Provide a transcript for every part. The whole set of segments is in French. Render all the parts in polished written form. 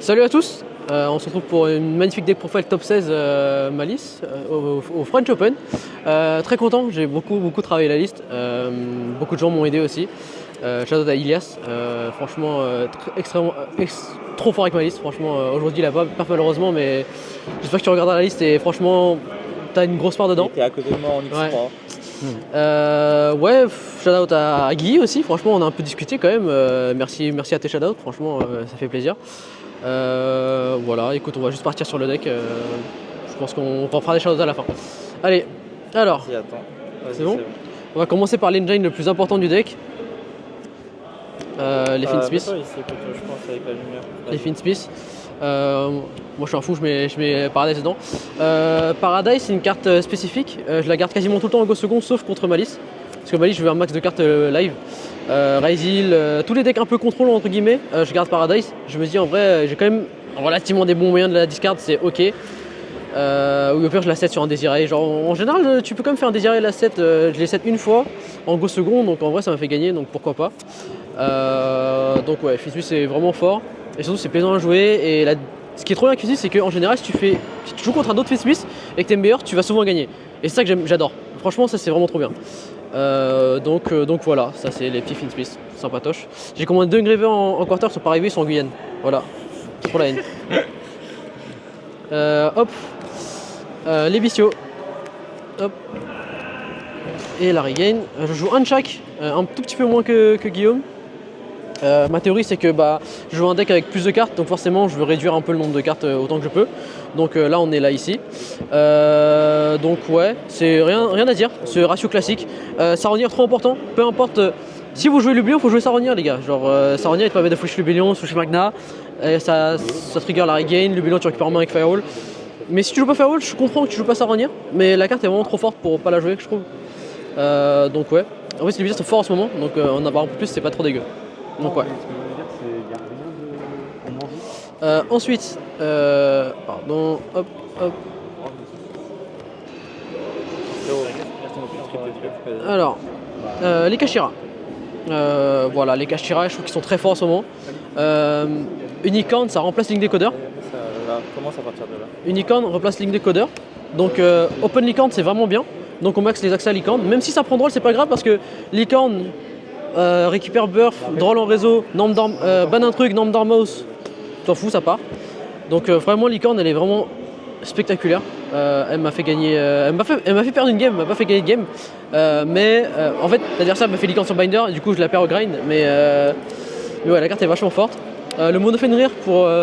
Salut à tous, on se retrouve pour une magnifique deck profile top 16 Malice au French Open. Très content, j'ai beaucoup travaillé la liste, beaucoup de gens m'ont aidé aussi. Shout out à Ilias, franchement extrêmement trop fort avec ma liste, franchement aujourd'hui il a pas malheureusement, mais j'espère que tu regarderas la liste et franchement t'as une grosse part dedans. T'es à côté de moi en X3. Ouais, shout out à Guy aussi, franchement on a un peu discuté quand même, merci à tes shout out, franchement ça fait plaisir. Voilà, écoute, on va juste partir sur le deck. Je pense qu'on fera des choses à la fin. Allez, alors, Vas-y, attends. Vas-y, c'est bon. On va commencer par l'engine le plus important du deck. Les Fiendsmith. Ici, écoute, je pense avec la lumière. Les Fiendsmith. Moi je suis un fou, je mets Paradise dedans. Paradise c'est une carte spécifique. Je la garde quasiment tout le temps en go second sauf contre Malice. Parce que Malice je veux un max de cartes live. Ryzeal, tous les decks un peu contrôle entre guillemets, je garde Paradise. Je me dis en vrai j'ai quand même relativement des bons moyens de la discard, c'est ok. Ou au pire je la set sur un désiré. Genre en général tu peux quand même faire un désiré la set, je l'ai set une fois en go second, donc en vrai ça m'a fait gagner, donc pourquoi pas. Donc ouais, Fiendsmith c'est vraiment fort. Et surtout c'est plaisant à jouer. Et ce qui est trop bien avec Fiendsmith c'est qu'en général si tu joues contre un autre Fiendsmith et que t'es meilleur, tu vas souvent gagner. Et c'est ça que j'adore. Franchement ça c'est vraiment trop bien. Donc voilà, ça c'est les petits Fiendsmith, sympatoche. J'ai commandé 2 engravés en quarter, ils sont pas arrivés, ils sont en Guyane. Voilà, c'est pour la haine. Hop, les bestiaux. Hop. Et la regain. Je joue un de chaque, un tout petit peu moins que Guillaume. Ma théorie c'est que je joue un deck avec plus de cartes, donc forcément je veux réduire un peu le nombre de cartes autant que je peux. Donc là on est là ici. Donc ouais, c'est rien à dire, c'est ratio classique. Saronir trop important, peu importe. Si vous jouez Lublion, faut jouer Saronir les gars. Genre Saronir il te permet de foucher Lublion, foucher Magna, ça trigger la regain, Lublion tu récupères en main avec Firewall. Mais si tu joues pas Firewall, je comprends que tu joues pas Saronir, mais la carte est vraiment trop forte pour pas la jouer je trouve. Donc ouais. En fait les viseurs sont forts en ce moment, donc en avoir un peu plus c'est pas trop dégueu. Donc ouais. Ensuite, pardon, hop. Alors, les Kashira. Voilà, les Kashira, je trouve qu'ils sont très forts en ce moment. Unicorn, ça remplace Link Decoder. Ça commence à partir de là. Unicorn remplace Link Decoder. Donc, Open Licorn, c'est vraiment bien. Donc, on max les accès à Licorn. Même si ça prend drôle, c'est pas grave parce que Licorn récupère Burf, Droll en réseau, ban un truc, Norm Dormouse. T'en fous, ça part. Donc vraiment Licorne elle est vraiment spectaculaire. Elle m'a fait gagner, elle m'a fait perdre une game, elle m'a pas fait gagner de game. Mais en fait l'adversaire m'a fait Licorne sur Binder et du coup je la perds au grind. Mais ouais la carte est vachement forte. Le mono Fenrir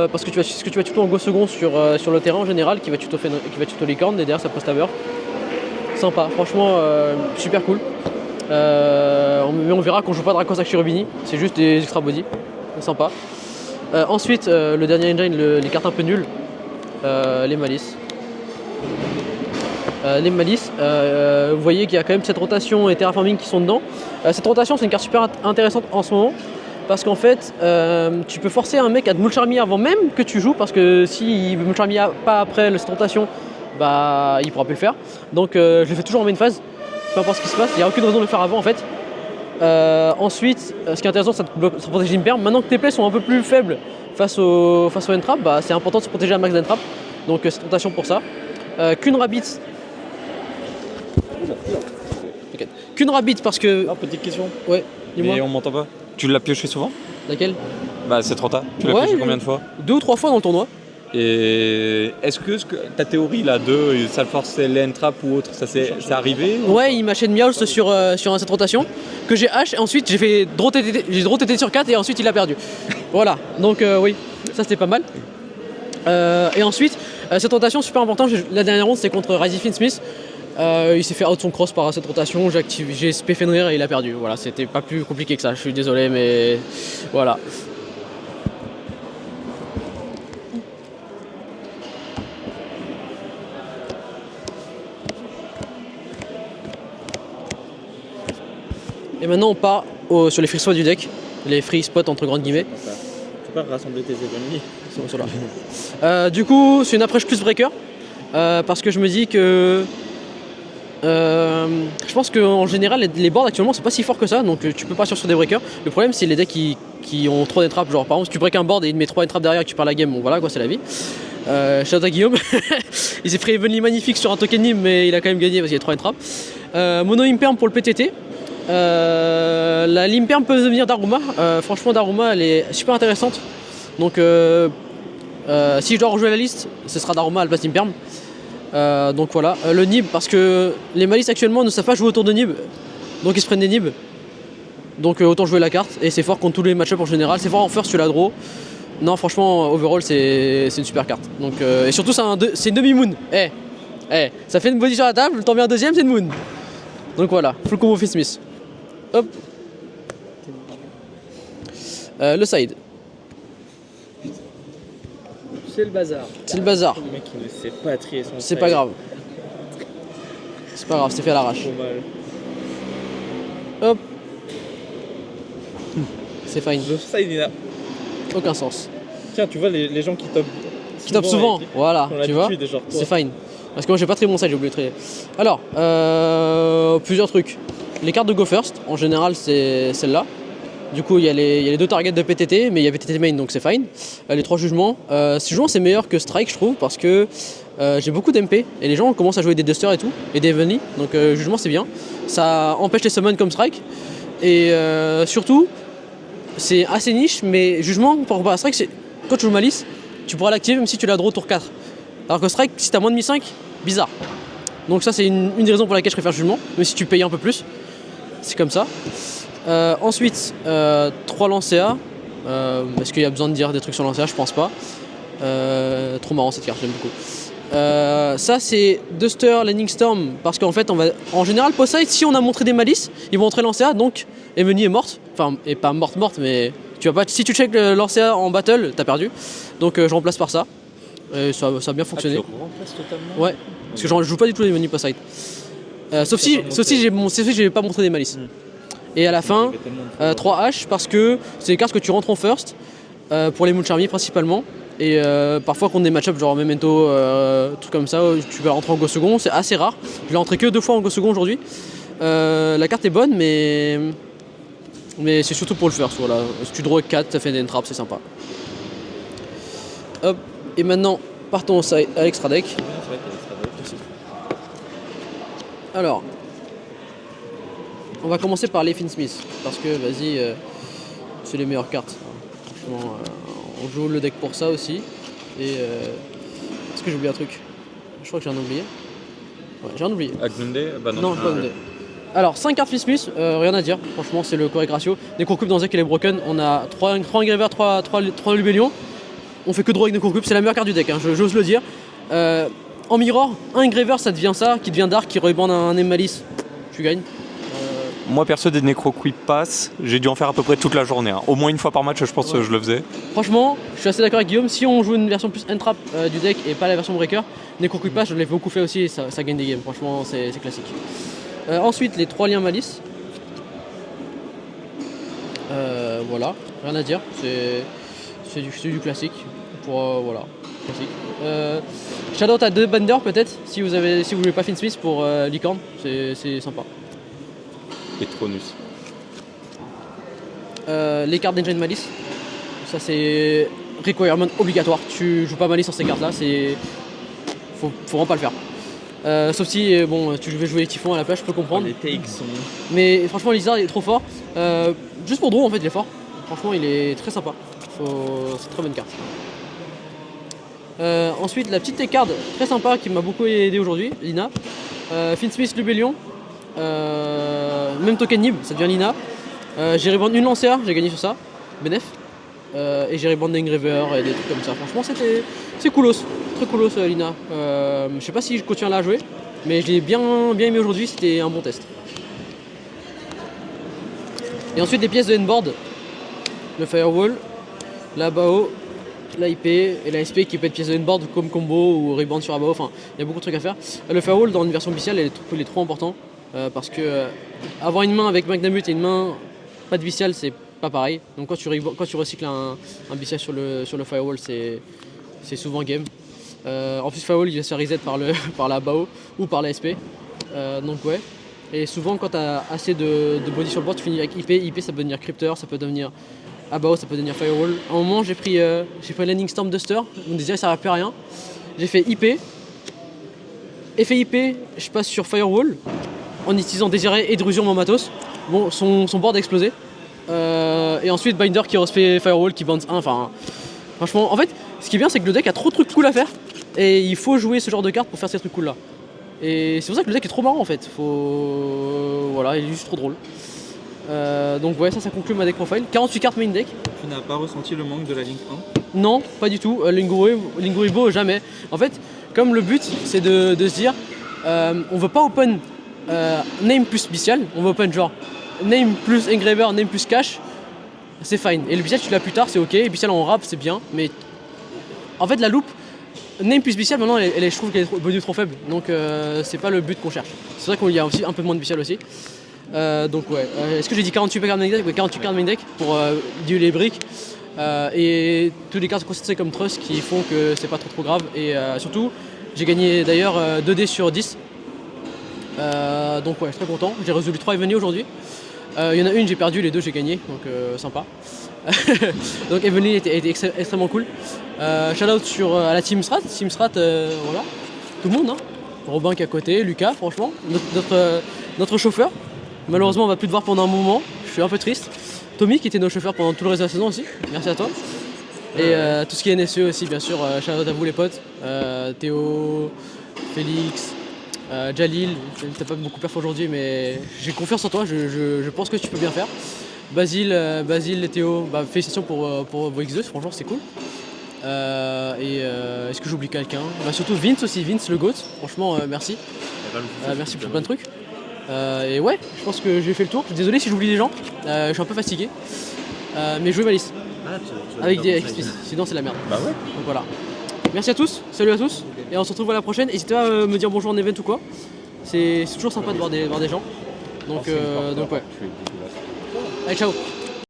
parce que tu vas tuto en go second sur le terrain en général qui va tuto Licorne et derrière ça poste à Burf. Sympa, franchement super cool. Mais on verra qu'on joue pas Dracosac sur Rubini, c'est juste des extra body, c'est sympa. Ensuite, le dernier engine, les cartes un peu nulles, les Malice. Les Malice, vous voyez qu'il y a quand même cette rotation et terraforming qui sont dedans. Cette rotation, c'est une carte super intéressante en ce moment. Parce qu'en fait, tu peux forcer un mec à te Mulcharmir avant même que tu joues. Parce que s'il veut Mulcharmir pas après cette rotation, il pourra plus le faire. Donc je le fais toujours en main phase. Peu importe ce qui se passe, il n'y a aucune raison de le faire avant en fait. Ensuite, ce qui est intéressant, ça te protège l'imperm. Maintenant que tes plays sont un peu plus faibles face au entrap, c'est important de se protéger à max d'entrap. Donc cette rotation pour ça. Qu'une rabbit. Okay. Qu'une rabbit parce que. Ah, petite question. Ouais, dis-moi. Mais on m'entend pas. Tu l'as pioché souvent? Laquelle? C'est trop tard. Tu l'as pioché combien de fois? 2 ou 3 fois dans le tournoi. Et est-ce que ta théorie là de ça force les trap ou autre, ça c'est arrivé ou... Ouais, il m'a chaîne Meowth sur cette rotation que j'ai hash et ensuite j'ai fait draw TT sur 4 et ensuite il a perdu. Voilà, donc oui, ça c'était pas mal. Et ensuite, cette rotation super importante, la dernière ronde c'était contre Ryzeal Fiendsmith. Il s'est fait out son cross par cette rotation, j'ai SP Fenrir et il a perdu. Voilà, c'était pas plus compliqué que ça, je suis désolé mais voilà. Et maintenant on part sur les free spots du deck, les free spots entre grandes guillemets. Tu peux pas rassembler tes ennemis. Ils sont là. Du coup c'est une approche plus breaker, parce que je me dis que je pense qu'en général les boards actuellement c'est pas si fort que ça, donc tu peux pas sur des breakers. Le problème c'est les decks qui qui ont trop d'entrappes. Genre par exemple si tu break un board et il te met 3 entrappes derrière et que tu perds la game, bon voilà quoi, c'est la vie. Shout out à Guillaume. Il s'est pris Evenly magnifique sur un token Nib, mais il a quand même gagné parce qu'il y a 3 entrappes. Mono Imperm pour le PTT. La Limperm peut devenir Daruma. Franchement Daruma elle est super intéressante. Donc si je dois rejouer la liste, ce sera Daruma à la place d'Imperm. Donc voilà, le Nib parce que les Malice actuellement ne savent pas jouer autour de Nib. Donc ils se prennent des Nib. Donc autant jouer la carte et c'est fort contre tous les match-ups en général. C'est fort en first, tu la draw. Non franchement overall c'est une super carte. Donc, et surtout c'est une demi-moon. Ça fait une body sur la table, t'en mets un deuxième, c'est une moon. Donc voilà, full combo Finsmith. Hop. Le side. C'est le bazar. C'est le bazar. Le mec il ne sait pas trier son C'est pas grave. C'est pas grave, c'est fait à l'arrache. Trop mal. Hop. C'est fine. Le side il a. Aucun sens. Tiens, tu vois les gens qui topent. Qui tape souvent, avec- voilà, qui ont tu vois. l'habitude, genre toi. C'est fine. Parce que moi j'ai pas très bon side, j'ai oublié de trader. Alors, plusieurs trucs. Les cartes de Go First, en général c'est celle-là. Du coup il y a les 2 targets de PTT, mais il y a PTT main donc c'est fine. Les 3 jugements. Ce jugement c'est meilleur que Strike je trouve parce que j'ai beaucoup d'MP et les gens commencent à jouer des Dusters et tout, et des Evenly. Donc jugement c'est bien. Ça empêche les summons comme Strike. Et surtout, c'est assez niche, mais jugement par rapport à Strike, c'est quand tu joues Malice, tu pourras l'activer même si tu la draw tour 4. Alors que Strike, si t'as moins de mi 5, bizarre. Donc ça c'est une des raisons pour laquelle je préfère jugement, même si tu payes un peu plus. C'est comme ça. Ensuite, 3 lancers. Est-ce qu'il y a besoin de dire des trucs sur lancers? Je pense pas. Trop marrant cette carte, j'aime beaucoup. Ça c'est Duster, Landing Storm, parce qu'en fait en général post-side, si on a montré des malices, ils vont entrer lancers, donc Emily est morte. Enfin, et pas morte, mais tu vas pas, si tu check le lancers en battle, t'as perdu. Donc je remplace par ça. Et ça a bien fonctionné. Tu remplaces totalement. Ouais, parce que je joue pas du tout les menus post-side. Sauf si j'ai pas montré des malices. Et à la fin, 3 H parce que c'est des cartes que tu rentres en first pour les moon charmiers principalement. Et parfois contre des match-ups genre Memento, trucs comme ça, tu vas rentrer en go second, c'est assez rare. Je l'ai rentré que 2 fois en go second aujourd'hui. La carte est bonne mais c'est surtout pour le first, voilà. Si tu draw 4, ça fait des entraps, c'est sympa. Hop, et maintenant partons à l'extra deck. Alors, on va commencer par les Finsmith, parce que vas-y, c'est les meilleures cartes. Franchement, on joue le deck pour ça aussi. Et est-ce que j'ai oublié un truc? Je crois que j'ai un oublié. Ouais, j'ai un oublié. Agnunde? Bah Non, pas oublié. Alors, 5 cartes Finsmith, rien à dire. Franchement, c'est le correct ratio. Necrocube dans un deck, elle est broken. On a 3 Engravers, 3 Lubellion. On fait que draw avec Necrocube, c'est la meilleure carte du deck, hein, j'ose le dire. En mirror, un Engraver ça devient ça, qui devient Dark, qui rebande un Malice. Tu gagnes. Moi perso des Necroquip pass, j'ai dû en faire à peu près toute la journée. Au moins une fois par match je pense que je le faisais. Franchement, je suis assez d'accord avec Guillaume. Si on joue une version plus entrap du deck et pas la version breaker, Necrocube pass, je l'ai beaucoup fait aussi et ça gagne des games. Franchement, c'est classique. Ensuite, les 3 liens Malice. Voilà, rien à dire. C'est du classique. Voilà, classique. Shadow à 2 Bender peut-être, si vous voulez pas Finsmith pour Licorne, c'est sympa. Et Tronus. Les cartes d'Engine Malice, ça c'est requirement obligatoire. Tu joues pas Malice sur ces cartes là, faut vraiment pas le faire. Sauf si bon, tu veux jouer les typhons à la place, je peux comprendre. Les takes sont. Mais franchement, Lizard il est trop fort. Juste pour draw en fait, il est fort. Franchement, il est très sympa. C'est une très bonne carte. Ensuite, la petite card très sympa qui m'a beaucoup aidé aujourd'hui, Lina. Finsmith Lubellion. Même token Nib, ça devient Lina. J'ai reband une lanceur, j'ai gagné sur ça. Benef. Et j'ai reband d'Engraver et des trucs comme ça. Franchement, c'est coolos. Très coolos, Lina. Je sais pas si je continue à la jouer, mais je l'ai bien aimé aujourd'hui, c'était un bon test. Et ensuite, des pièces de N-board. Le Firewall, la Bao, l'IP et la SP qui peut être pièce de N-board comme combo ou rebound sur Abao. Enfin, il y a beaucoup de trucs à faire. Le Firewall dans une version bestiale, il est trop important. Parce que avoir une main avec Magnamut et une main pas de bestial, c'est pas pareil. Donc quand tu recycles un bestial sur le Firewall, c'est souvent game. En plus, Firewall il va se faire reset par la Bao ou par la SP. Donc ouais. Et souvent quand tu as assez de body sur le board, tu finis avec IP. IP ça peut devenir Cryptor, ça peut devenir Ah bah ouais, ça peut devenir Firewall. À un moment, j'ai pris Landing Storm Duster, mon désir ça ne servait plus à rien. J'ai fait IP. Effet IP, je passe sur Firewall en utilisant Désiré et Drusion mon matos. Bon, son board a explosé. Et ensuite Binder qui refait Firewall, qui bounce 1. Enfin, franchement, en fait, ce qui est bien, c'est que le deck a trop de trucs cool à faire. Et il faut jouer ce genre de cartes pour faire ces trucs cool là. Et c'est pour ça que le deck est trop marrant en fait. Voilà, il est juste trop drôle. Donc ouais, ça conclut ma deck profile. 48 cartes main deck. Tu n'as pas ressenti le manque de la Link 1? Non, pas du tout. Linguribo, jamais. En fait, comme le but, c'est de se dire, on veut pas open name plus bestial, on veut open genre name plus engraver, name plus cash, c'est fine. Et le bestial, tu l'as plus tard, c'est ok. Et bestial en rap, c'est bien. Mais en fait, la loupe, name plus bestial, maintenant, je trouve qu'elle est devenue trop faible. Donc, c'est pas le but qu'on cherche. C'est vrai qu'il y a aussi un peu moins de bestial aussi. Donc, ouais. Est-ce que j'ai dit 48 cartes main deck? Ouais, 48 cartes main deck pour diluer les briques. Et tous les cartes sont considérées comme trust qui font que c'est pas trop grave. Et surtout, j'ai gagné d'ailleurs 2D sur 10. Donc ouais, je suis très content. J'ai résolu 3 Eveny aujourd'hui. Il y en a une, j'ai perdu, les deux j'ai gagné, donc sympa. Donc Eveny était extrêmement cool. Shoutout à la Team Strat. Team Strat, voilà. Tout le monde, hein. Robin qui est à côté, Lucas, franchement. Notre chauffeur. Malheureusement, on va plus te voir pendant un moment. Je suis un peu triste. Tommy qui était notre chauffeur pendant tout le reste de la saison aussi. Merci à toi. Et tout ce qui est NSE aussi, bien sûr. Shoutout à vous les potes. Théo, Félix. Jalil, t'as pas beaucoup perf aujourd'hui, mais j'ai confiance en toi, je pense que tu peux bien faire. Basile et Théo, félicitations pour vos X2, franchement c'est cool. Est-ce que j'oublie quelqu'un? Surtout Vince aussi, Vince le GOAT, franchement merci. Merci pour plein de trucs. Et ouais, je pense que j'ai fait le tour. Désolé si j'oublie des gens, je suis un peu fatigué. Mais jouez Malice. Avec des XP, sinon c'est la merde. Bah ouais. Donc voilà. Merci à tous, salut à tous, et on se retrouve à la prochaine. N'hésitez pas à me dire bonjour en event ou quoi. C'est toujours sympa de voir des gens. Donc ouais. Allez, ciao.